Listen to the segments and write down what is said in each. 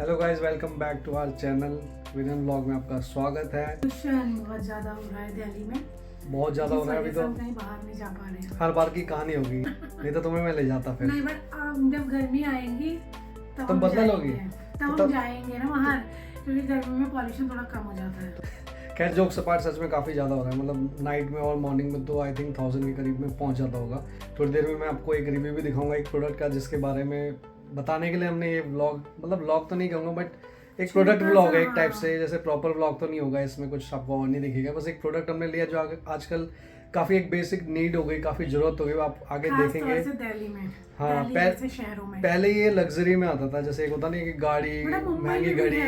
Hello guys, welcome back to our channel. Vision Vlog में आपका स्वागत है। पोल्यूशन बहुत ज़्यादा हो रहा है दिल्ली में। बहुत ज़्यादा हो रहा है अभी तो। कहीं बाहर नहीं जा पा रहे हैं। हर बार की कहानी होगी। नहीं तो तुम्हें मैं ले जाता फिर। नहीं, बट जब गर्मी आएंगी तब तुम बदल होगी तब हम जाएंगे ना बाहर, क्योंकि गर्मी में पॉल्यूशन थोड़ा कम हो जाता है। खैर जोक्स अपार्ट, सच में काफ़ी ज़्यादा हो रहा है। मतलब नाइट में और मॉर्निंग में तो आई थिंक 1000 के करीब में पहुंच जाता होगा। थोड़ी देर में मैं आपको एक रिव्यू भी दिखाऊंगा एक प्रोडक्ट का, जिसके बारे में बताने के लिए हमने ये व्लॉग, मतलब व्लॉग तो नहीं कहूँगा बट एक प्रोडक्ट व्लॉग है एक टाइप से। जैसे प्रॉपर व्लॉग तो नहीं होगा, इसमें कुछ आपको और नहीं दिखेगा। बस एक प्रोडक्ट हमने लिया जो आजकल काफ़ी एक बेसिक नीड हो गई, काफ़ी ज़रूरत हो गई, आप आगे देखेंगे। दिल्ली में, हाँ, शहरों में पहले ये लग्जरी में आता था। जैसे एक होता नहीं कि गाड़ी, महंगी गाड़ी,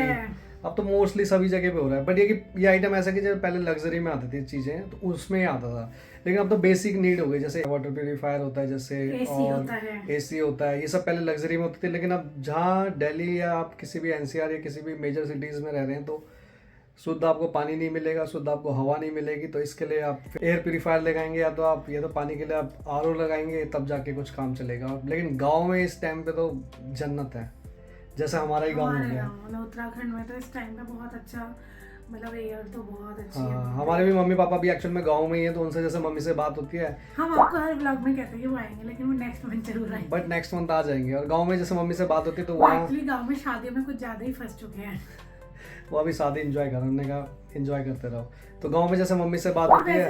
अब तो मोस्टली सभी जगह पे हो रहा है। बट ये आइटम ऐसा कि जब पहले लग्जरी में आती थी चीज़ें तो उसमें ही आता था, लेकिन अब तो बेसिक नीड हो गई। जैसे वाटर प्यूरीफायर होता है, जैसे एसी होता है, ये सब पहले लग्जरी में होती थी। लेकिन अब जहाँ दिल्ली या आप किसी भी एनसीआर या किसी भी मेजर सिटीज़ में रह रहे हैं तो शुद्ध आपको पानी नहीं मिलेगा, शुद्ध आपको हवा नहीं मिलेगी। तो इसके लिए आप एयर प्यूरीफायर लगाएंगे, या तो आप ये तो पानी के लिए आप आरओ लगाएंगे, तब जाके कुछ काम चलेगा। लेकिन गाँव में इस टाइम पे तो जन्नत है, जैसे हमारा ही गाँव हो गया। मतलब उत्तराखंड में तो इस टाइम पे बहुत अच्छा, मतलब एयर तो बहुत अच्छी है। हाँ, हमारे भी मम्मी पापा भी एक्चुअल में गाँव में ही है, तो उनसे जैसे मम्मी से बात होती है। हम आपको हर व्लॉग में कहते हैं कि वो आएंगे, लेकिन वो नेक्स्ट मंथ जरूर आएंगे। बट नेक्स्ट मंथ आ जाएंगे। और गाँव में जैसे मम्मी से बात होती है तो वहाँ एक्चुअली गाँव में शादियों में कुछ ज़्यादा ही फंस चुके हैं। वो अभी शादी एंजॉय कर, उन्होंने कहा एंजॉय करते रहो। तो गांव में जैसे मम्मी से बात होती है,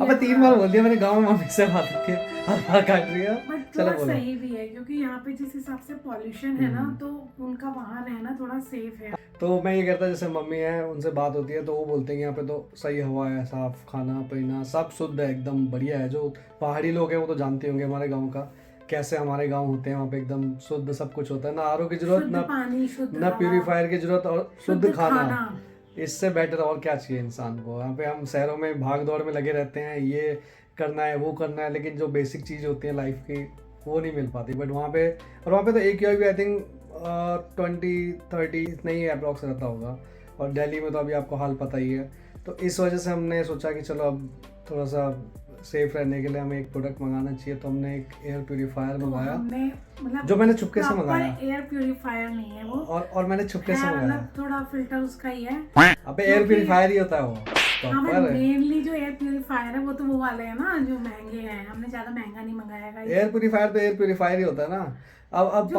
अब 3 बार बोल दिया मैंने, गांव में मम्मी से बात होती है, अब काट रही है। चलो बोलो। सही भी है, क्योंकि यहाँ पे जिस हिसाब से पॉल्यूशन है ना, तो उनका वहाँ रहना थोड़ा सेफ है। तो मैं ये कहता, जैसे मम्मी है उनसे बात होती है तो वो बोलते हैं यहाँ पे तो सही हवा है, साफ खाना पीना सब शुद्ध है, एकदम बढ़िया है। जो पहाड़ी लोग हैं वो तो जानते होंगे हमारे गाँव का कैसे हमारे गांव होते हैं। वहाँ पे एकदम शुद्ध सब कुछ होता है, ना आरओ की जरूरत, ना प्यूरीफायर की जरूरत, और शुद्ध खाना। इससे बेटर और क्या चाहिए इंसान को। यहाँ पे हम शहरों में भाग दौड़ में लगे रहते हैं, ये करना है वो करना है, लेकिन जो बेसिक चीज़ होती है लाइफ की वो नहीं मिल पाती। बट वहाँ पे तो एक भी आई थिंक 20-30 इतना ही अप्रॉक्स रहता होगा। और दिल्ली में तो अभी आपको हाल पता ही है। तो इस वजह से हमने सोचा कि चलो अब थोड़ा सा सेफ रहने के लिए हमें एक प्रोडक्ट मंगाना चाहिए। तो हमने एक एयर प्यूरीफायर मंगाया, मतलब जो मैंने चुपके से मंगाया। एयर प्यूरीफायर नहीं है वो, और मैंने चुपके से मंगाया, थोड़ा फिल्टर उसका ही है। अबे एयर प्यूरीफायर ही होता है वो। मेनली जो एयर प्यूरीफायर है वो तो वो वाले हैं ना जो महंगे हैं। हमने ज्यादा महंगा नहीं मंगाया। एयर प्यूरीफायर तो एयर प्यूरीफायर ही होता है ना। अब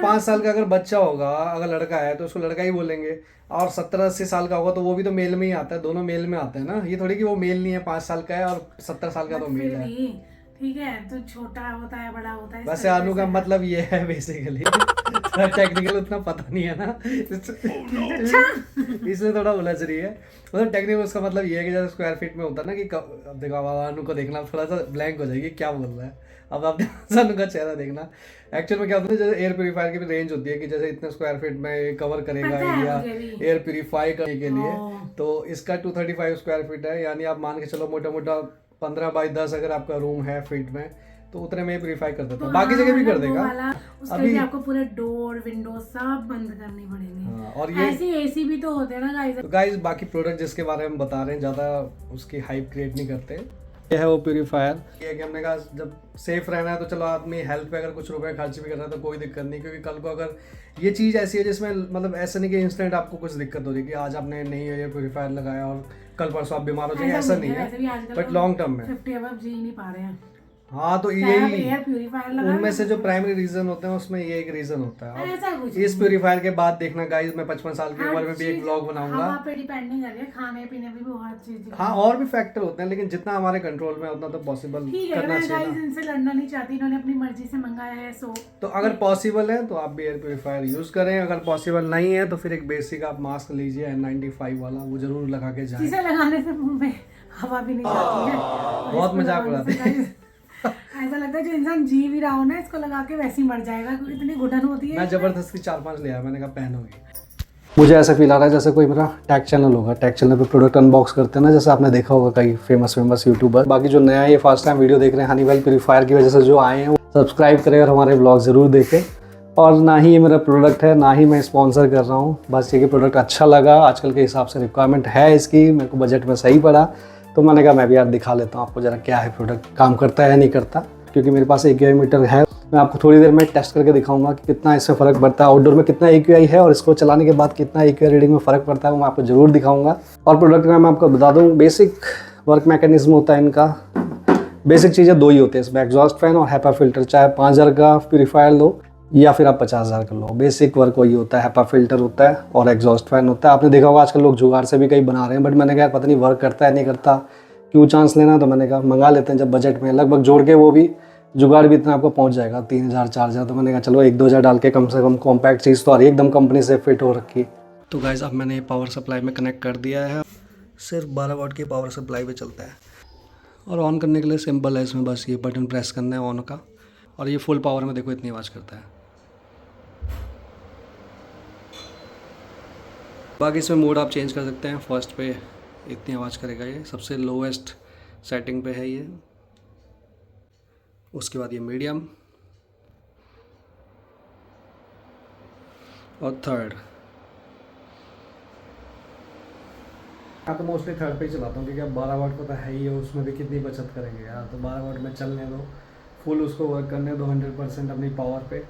5 साल का अगर बच्चा होगा, अगर लड़का है तो उसको लड़का ही बोलेंगे, और 70-80 साल का होगा तो वो भी तो मेल में ही आता है। दोनों मेल में आते हैं ना। ये थोड़ी कि वो मेल नहीं है, 5 साल का है और 70 साल का तो मेल है। ठीक है, तो छोटा होता है बड़ा होता है। वैसे आलू का मतलब ये है बेसिकली। टेक्निकल उतना पता नहीं है ना, इसलिए थोड़ा उलझ रही है। मतलब टेक्निकल उसका मतलब ये है कि जैसे स्क्वायर फीट में होता है ना, कि अब देखो आलू को देखना थोड़ा सा ब्लैंक हो जाएगी क्या बोल रहा है। अब आप आलू का चेहरा देखना। एक्चुअल में क्या होता है, जैसे एयर प्यूरीफायर की भी रेंज होती है कि जैसे इतने स्क्वायर फीट में कवर करेगा एरिया एयर प्यूरीफाई करने के लिए। तो इसका 235 स्क्वायर फीट है, यानी आप मान के चलो मोटा मोटा 15 बाई 10 अगर आपका रूम है फीट में, तो उतने में प्यूरीफाई कर देता है। बाकी जगह भी कर देगा। अभी आपको पूरे डोर विंडो सब बंद करनी पड़ेंगी। और ये ऐसी एसी भी तो होते हैं ना गाइस। तो गाइस बाकी प्रोडक्ट जिसके बारे में बता रहे हैं, ज़्यादा उसकी हाइप क्रिएट नहीं करते। ये है वो प्यूरीफायर। ये है कि हमने कहा जब सेफ रहना है तो चलो आदमी हेल्थ पे अगर कुछ रुपए खर्च भी कर रहा है तो कोई दिक्कत नहीं, क्योंकि कल को अगर ये चीज़ ऐसी है जिसमें मतलब ऐसा नहीं कि इंस्टेंट आपको कुछ दिक्कत हो रही है कि आज आपने नहीं एयर प्यूरीफायर लगाया और कल परसों आप बीमार हो जाएंगे, ऐसा नहीं है। बट लॉन्ग टर्म में 50 अबव जी नहीं पा रहे हैं। हाँ, तो यही उनमें से जो प्राइमरी रीजन होते हैं उसमें ये एक रीजन होता है। इस प्यूरीफायर के बाद देखना गाइस, मैं 55 साल की उम्र में भी एक व्लॉग बनाऊंगा। खाने पीने भी बहुत चीज। हाँ, और भी फैक्टर होते हैं, लेकिन जितना हमारे कंट्रोल में उतना तो पॉसिबल करना चाहिए। इनसे लड़ना नहीं चाहती, इन्होंने अपनी मर्जी से मंगाया है। तो अगर पॉसिबल है तो आप भी एयर प्यूरीफायर यूज करें। अगर पॉसिबल नहीं है तो फिर एक बेसिक आप मास्क लीजिए N95 वाला, वो जरूर लगा के जाए। जिसे लगाने से मुंह में हवा भी नहीं जाती है। बहुत मजाक उड़ाते हैं। ऐसा लगता है जो इंसान जी भी रहा हो ना, इसको लगा के वैसे ही मर जाएगा, क्योंकि इतनी घुटन होती है। मैं जबरदस्ती 4-5 लिया, मैंने कहा पहनोगी। मुझे ऐसा फील आ रहा है जैसे कोई मेरा टैग चैनल होगा। टैग चैनल पे प्रोडक्ट अनबॉक्स करते हैं ना, जैसे आपने देखा होगा कई फेमस यूट्यूबर। बाकी जो नया ये फर्स्ट टाइम वीडियो देख रहे हैं हनीवेल प्यूरीफायर की वजह से जो आए हैं, वो सब्सक्राइब करें और हमारे ब्लॉग जरूर देखें। और ना ही ये मेरा प्रोडक्ट है, ना ही मैं स्पॉन्सर कर रहा हूँ, बस ये कि प्रोडक्ट अच्छा लगा, आजकल के हिसाब से रिक्वायरमेंट है इसकी, मेरे को बजट में सही पड़ा, तो मैंने कहा मैं भी यार दिखा लेता हूँ आपको जरा क्या है प्रोडक्ट, काम करता है नहीं करता। क्योंकि मेरे पास AQI मीटर है। मैं आपको थोड़ी देर में टेस्ट करके दिखाऊंगा कि कितना इससे फ़र्क पड़ता है, आउटडोर में कितना AQI है और इसको चलाने के बाद कितना AQI रीडिंग में फ़र्क पड़ता है, वो मैं आपको ज़रूर दिखाऊंगा। और प्रोडक्ट का मैं आपको बता दूँ, बेसिक वर्क मैकेनिज्म होता है इनका। बेसिक चीज़ें 2 ही होते हैं इसमें, एग्जॉस्ट फैन और HEPA फिल्टर। चाहे 5000 का प्यूरीफायर लो या फिर आप 50,000 का लो, बेसिक वर्क वही होता है। HEPA फिल्टर होता है और एग्जॉस्ट फैन होता है। आपने देखा होगा आजकल लोग जुगाड़ से भी कई बना रहे हैं, बट मैंने कहा पता नहीं वर्क करता है नहीं करता, क्यों चांस लेना, तो मैंने कहा मंगा लेते हैं जब बजट में। लगभग जोड़ के वो भी जुगाड़ भी इतना आपको पहुंच जाएगा 3000 4000, तो मैंने कहा चलो 1-2 हज़ार डाल के कम से कम कॉम्पैक्ट चीज़ तो आ रही है, एकदम कंपनी से फिट हो रखी। तो गाइस अब मैंने पावर सप्लाई में कनेक्ट कर दिया है, सिर्फ 12 वाट की पावर सप्लाई पे चलता है। और ऑन करने के लिए सिंपल है, इसमें बस ये बटन प्रेस करना है ऑन का, और ये फुल पावर में देखो इतनी आवाज़ करता है। बाकी इसमें मोड आप चेंज कर सकते हैं। फर्स्ट पे इतनी आवाज़ करेगा, ये सबसे लोवेस्ट सेटिंग पे है ये। उसके बाद ये मीडियम और थर्ड। मैं तो मोस्टली थर्ड पे ही चलाता हूँ, क्योंकि अब 12 वाट को तो है ही है, उसमें भी कितनी बचत करेंगे यार। तो 12 वाट में चलने दो, फुल उसको वर्क करने दो 100% अपनी पावर पे।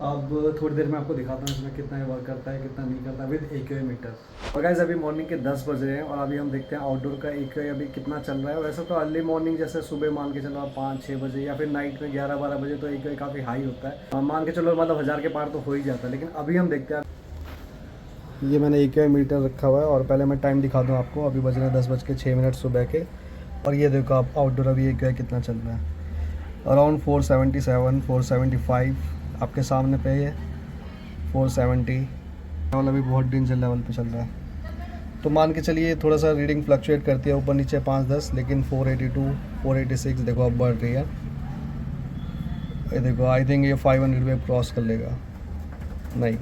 अब थोड़ी देर में आपको दिखाता हूँ इसमें कितना वर्क करता है कितना नहीं करता विद AQI मीटर। और गाइस अभी मॉर्निंग के 10 बज रहे हैं और अभी हम देखते हैं आउटडोर का AQI अभी कितना चल रहा है। वैसे तो अर्ली मॉर्निंग जैसे सुबह मान के चलो आप 5-6 बजे या फिर नाइट में 11-12 बजे तो AQI काफ़ी हाई होता है, मान के चलो मतलब 1000 के पार तो हो ही जाता है। लेकिन अभी हम देखते हैं, ये मैंने AQI मीटर रखा हुआ है और पहले मैं टाइम दिखा दूँ आपको। अभी बज रहे हैं 10:06 सुबह के, और ये देखो आप आउटडोर अभी AQI कितना चल रहा है, अराउंड 477 475 आपके सामने पे ये 470 लेवल अभी बहुत डेंजर लेवल पे चल रहा है। तो मान के चलिए थोड़ा सा रीडिंग फ्लक्चुएट करती है ऊपर नीचे 5-10, लेकिन 482 486 देखो अब बढ़ रही है। ये देखो आई थिंक ये 500 पे क्रॉस कर लेगा, नहीं।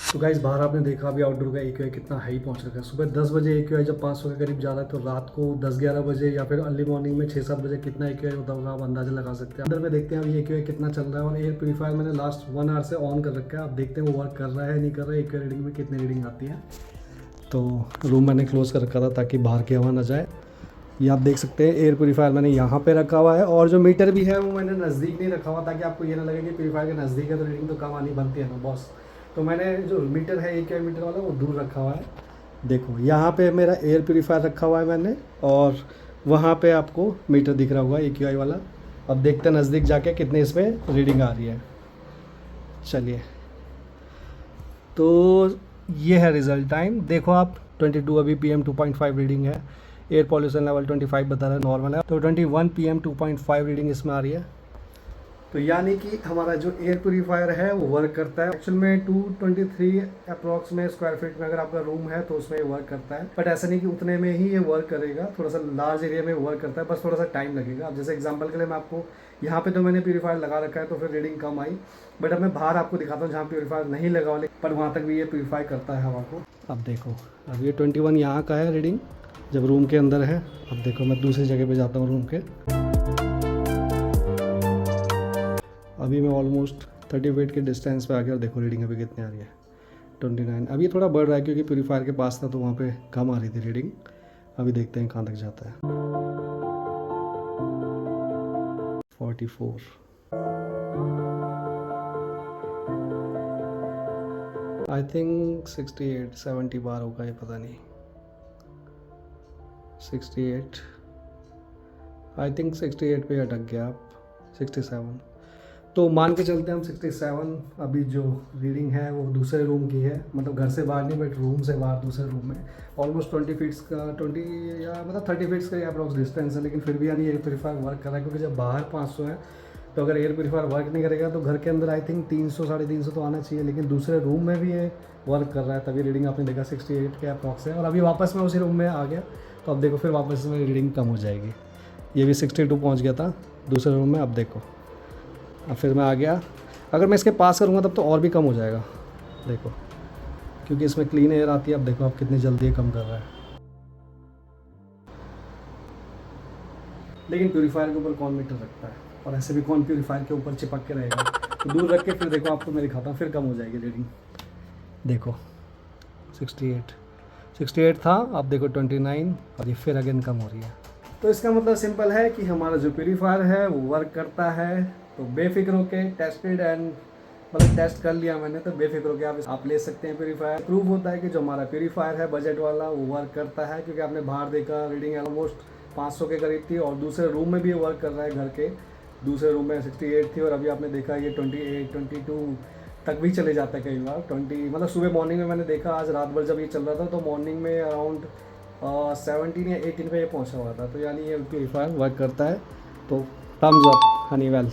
तो गाइस बाहर आपने देखा अभी आउटडोर का AQI कितना हाई पहुंच रखा है। सुबह 10 बजे AQI जब 500 के करीब जा रहा है, तो रात को 10-11 बजे या फिर अर्ली मॉर्निंग में 6-7 बजे कितना AQI होता होगा आप अंदाजा लगा सकते हैं। अंदर में देखते हैं अभी AQI कितना चल रहा है। और एयर प्यूरीफायर मैंने लास्ट 1 आवर से ऑन कर रखा है, अब देखते हैं वो वर्क कर रहा है नहीं कर रहा है, AQI रीडिंग में कितनी रीडिंग आती है। तो रूम मैंने क्लोज़ कर रखा था ताकि बाहर की हवा ना जाए। ये आप देख सकते हैं एयर प्यूरीफायर मैंने यहाँ पे रखा हुआ है, और जो मीटर भी है वो मैंने नज़दीक नहीं रखा हुआ, ताकि आपको ये ना लगे कि प्यूरीफायर के नज़दीक है तो रीडिंग तो कम आनी बनती है ना बॉस। तो मैंने जो मीटर है AQI मीटर वाला वो दूर रखा हुआ है। देखो यहाँ पे मेरा एयर प्यूरीफायर रखा हुआ है मैंने, और वहाँ पे आपको मीटर दिख रहा होगा AQI वाला। अब देखते हैं नज़दीक जाके कितने इसमें रीडिंग आ रही है। चलिए, तो ये है रिज़ल्ट टाइम। देखो आप 22 अभी PM 2.5 रीडिंग है। एयर पॉल्यूशन लेवल 25 बता रहा है, नॉर्मल है। तो 21 PM 2.5 रीडिंग इसमें आ रही है। तो यानी कि हमारा जो एयर प्यूरीफायर है वो वर्क करता है। एक्चुअल में 223 अप्रॉक्स में स्क्वायर फीट में अगर आपका रूम है तो उसमें ये वर्क करता है, बट ऐसा नहीं कि उतने में ही ये वर्क करेगा, थोड़ा सा लार्ज एरिया में वर्क करता है, बस थोड़ा सा टाइम लगेगा। अब जैसे एग्जांपल के लिए मैं आपको यहाँ पे तो मैंने प्यूरीफायर लगा रखा है तो फिर रीडिंग कम आई, बट अब मैं बाहर आपको दिखाता हूँ जहाँ प्यूरीफायर नहीं लगा वाले, पर वहाँ तक भी ये प्यूरीफाई करता है हवा को। अब देखो अब ये 21 यहाँ का है रीडिंग जब रूम के अंदर है। अब देखो मैं दूसरी जगह पे जाता हूँ रूम के, अभी मैं ऑलमोस्ट 30 फीट के डिस्टेंस पे आ गया और देखो रीडिंग अभी कितनी आ रही है 29। अभी थोड़ा बढ़ रहा है क्योंकि प्यूरीफायर के पास था तो वहाँ पे कम आ रही थी रीडिंग। अभी देखते हैं कहाँ तक जाता है। 44 आई थिंक 68-70 बार होगा, ये पता नहीं। 68 आई थिंक 68 पे अटक गया आप। 67 तो मान के चलते हैं हम 67। अभी जो रीडिंग है वो दूसरे रूम की है, मतलब घर से बाहर नहीं बट रूम से बाहर दूसरे रूम में। ऑलमोस्ट 20 फीट्स का 20 या मतलब 30 फीट्स का अप्रॉक्स डिस्टेंस है, लेकिन फिर भी यानी एयर प्यूरीफायर वर्क कर रहा है। क्योंकि जब बाहर 500 है तो अगर एयर प्यूरीफायर वर्क नहीं करेगा तो घर के अंदर आई थिंक 300-350 तो आना चाहिए, लेकिन दूसरे रूम में भी ये वर्क कर रहा है, तभी रीडिंग आपने देखा 68 के अप्रॉक्स है। और अभी वापस मैं उसी रूम में आ गया तो अब देखो फिर वापस में रीडिंग कम हो जाएगी। ये भी 62 पहुँच गया था दूसरे रूम में। अब देखो अब फिर मैं आ गया, अगर मैं इसके पास करूँगा तब तो और भी कम हो जाएगा देखो, क्योंकि इसमें क्लीन एयर आती है। अब देखो आप कितनी जल्दी ये कम कर रहा है। लेकिन प्यूरीफायर के ऊपर कौन मीटर रखता है, और ऐसे भी कौन प्यूरीफायर के ऊपर चिपक के रहेगा। तो दूर रख के फिर देखो आपको मैं दिखाता हूँ, फिर कम हो जाएगी रीडिंग। देखो 68 था, अब देखो 29 और ये फिर अगेन कम हो रही है। तो इसका मतलब सिंपल है कि हमारा जो प्यूरीफायर है वो वर्क करता है। तो बेफिक्र होके टेस्टेड एंड मतलब टेस्ट कर लिया मैंने, तो बेफिक्र होके आप ले सकते हैं प्यूरीफायर। प्रूव होता है कि जो हमारा प्यूरीफायर है बजट वाला वो वर्क करता है, क्योंकि आपने बाहर देखा रीडिंग ऑलमोस्ट 500 के करीब थी, और दूसरे रूम में भी वर्क कर रहा है। घर के दूसरे रूम में 68 थी, और अभी आपने देखा ये 28 22 तक भी चले जाता है कई बार। 20 मतलब सुबह मॉर्निंग में मैंने देखा, आज रात भर जब ये चल रहा था तो मॉर्निंग में अराउंड 17 या 18 पे ये पहुंचा हुआ था। तो यानी ये प्यूरीफायर वर्क करता है। तो थम्स अप हनीवेल।